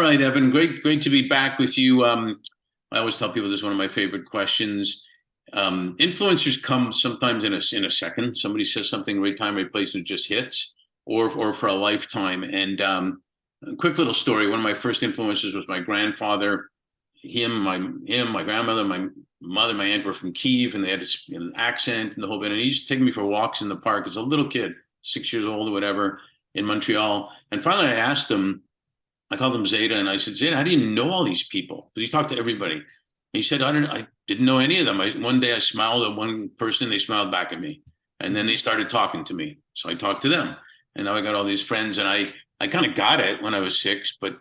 right, Evan. Great to be back with you. I always tell people this is one of my favorite questions. Influencers come sometimes in a second. Somebody says something, right time, right place, and it just hits, or for a lifetime. And a quick little story. One of my first influencers was my grandfather. My grandmother, my mother, my aunt were from Kiev, and they had an accent and the whole bit. And he used to take me for walks in the park as a little kid, 6 years old or whatever, in Montreal. And finally, I asked him. I called him Zeta, and I said, Zeta, how do you know all these people? Because he talked to everybody. He said, I didn't know any of them. One day I smiled at one person, they smiled back at me. And then they started talking to me. So I talked to them. And now I got all these friends, and I kind of got it when I was six, but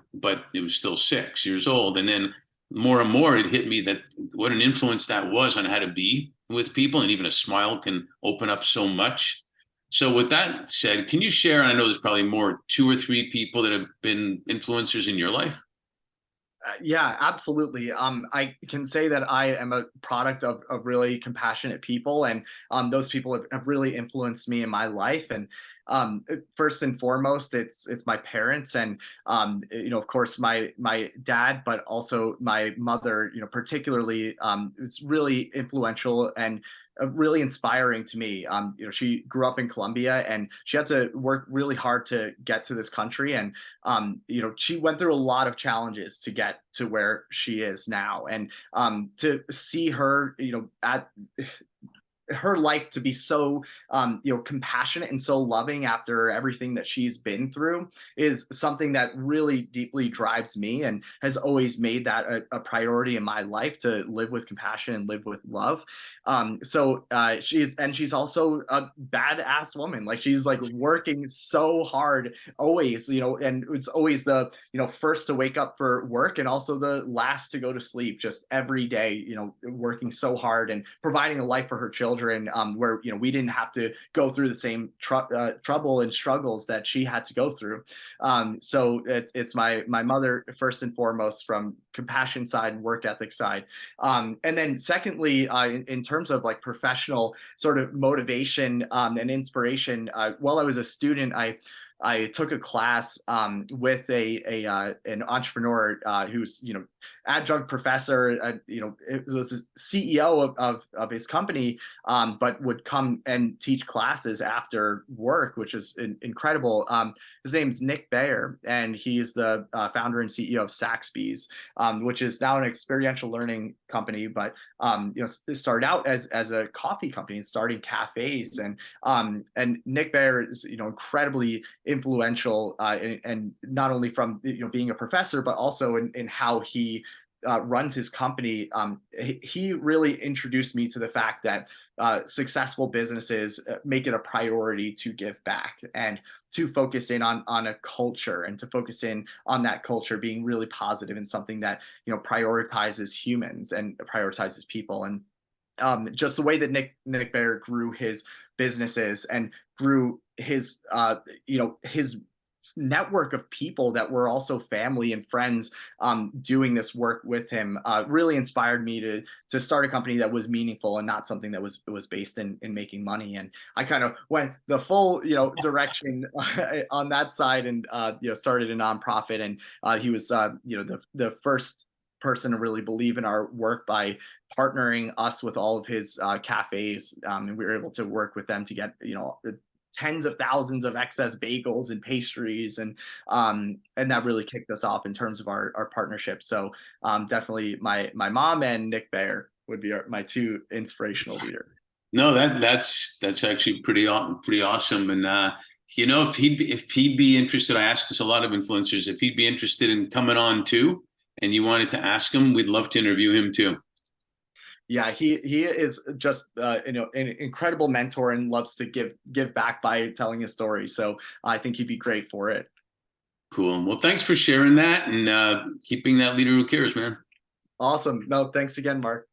it was still 6 years old. And then more and more, it hit me that what an influence that was on how to be with people. And even a smile can open up so much. So with that said, can you share, I know there's probably more, 2 or 3 people that have been influencers in your life? Yeah, absolutely. I can say that I am a product of really compassionate people, and those people have really influenced me in my life. And first and foremost, it's my parents, and of course, my dad, but also my mother. Particularly, it's really influential and really inspiring to me. She grew up in Colombia, and she had to work really hard to get to this country. And she went through a lot of challenges to get to where she is now. And to see her, at her life to be so compassionate and so loving after everything that she's been through is something that really deeply drives me, and has always made that a priority in my life, to live with compassion and live with love. She's also a badass woman. Like, she's like working so hard always, and it's always the first to wake up for work, and also the last to go to sleep, just every day, working so hard and providing a life for her children, where we didn't have to go through the same trouble and struggles that she had to go through. It's my mother first and foremost, from compassion side and work ethic side. And then secondly, in terms of like professional sort of motivation and inspiration, while I was a student, I took a class with an entrepreneur who's adjunct professor. It was the CEO of his company, but would come and teach classes after work, which is incredible. His name's Nick Bayer, and he's the founder and CEO of Saxbys, which is now an experiential learning company, but it started out as a coffee company and starting cafes. And Nick Bayer is incredibly influential, and not only from being a professor, but also in how he runs his company. He really introduced me to the fact that successful businesses make it a priority to give back, and to focus in on a culture, and to focus in on that culture being really positive, and something that prioritizes humans and prioritizes people. And just the way that Nick Bayer grew his businesses and grew his his network of people that were also family and friends, doing this work with him, really inspired me to start a company that was meaningful, and not something that was based in making money. And I kind of went the full direction on that side, and started a nonprofit. And he was the first person to really believe in our work by partnering us with all of his cafes, and we were able to work with them to get tens of thousands of excess bagels and pastries, and that really kicked us off in terms of our partnership. So definitely my mom and Nick Bayer would be my 2 inspirational leaders. No, that's actually pretty awesome. And if he'd be interested, I asked this a lot of influencers, if he'd be interested in coming on too, and you wanted to ask him, we'd love to interview him too. Yeah, he is just an incredible mentor, and loves to give back by telling his story. So I think he'd be great for it. Cool. Well, thanks for sharing that, and keeping that leader who cares, man. Awesome. No, thanks again, Mark.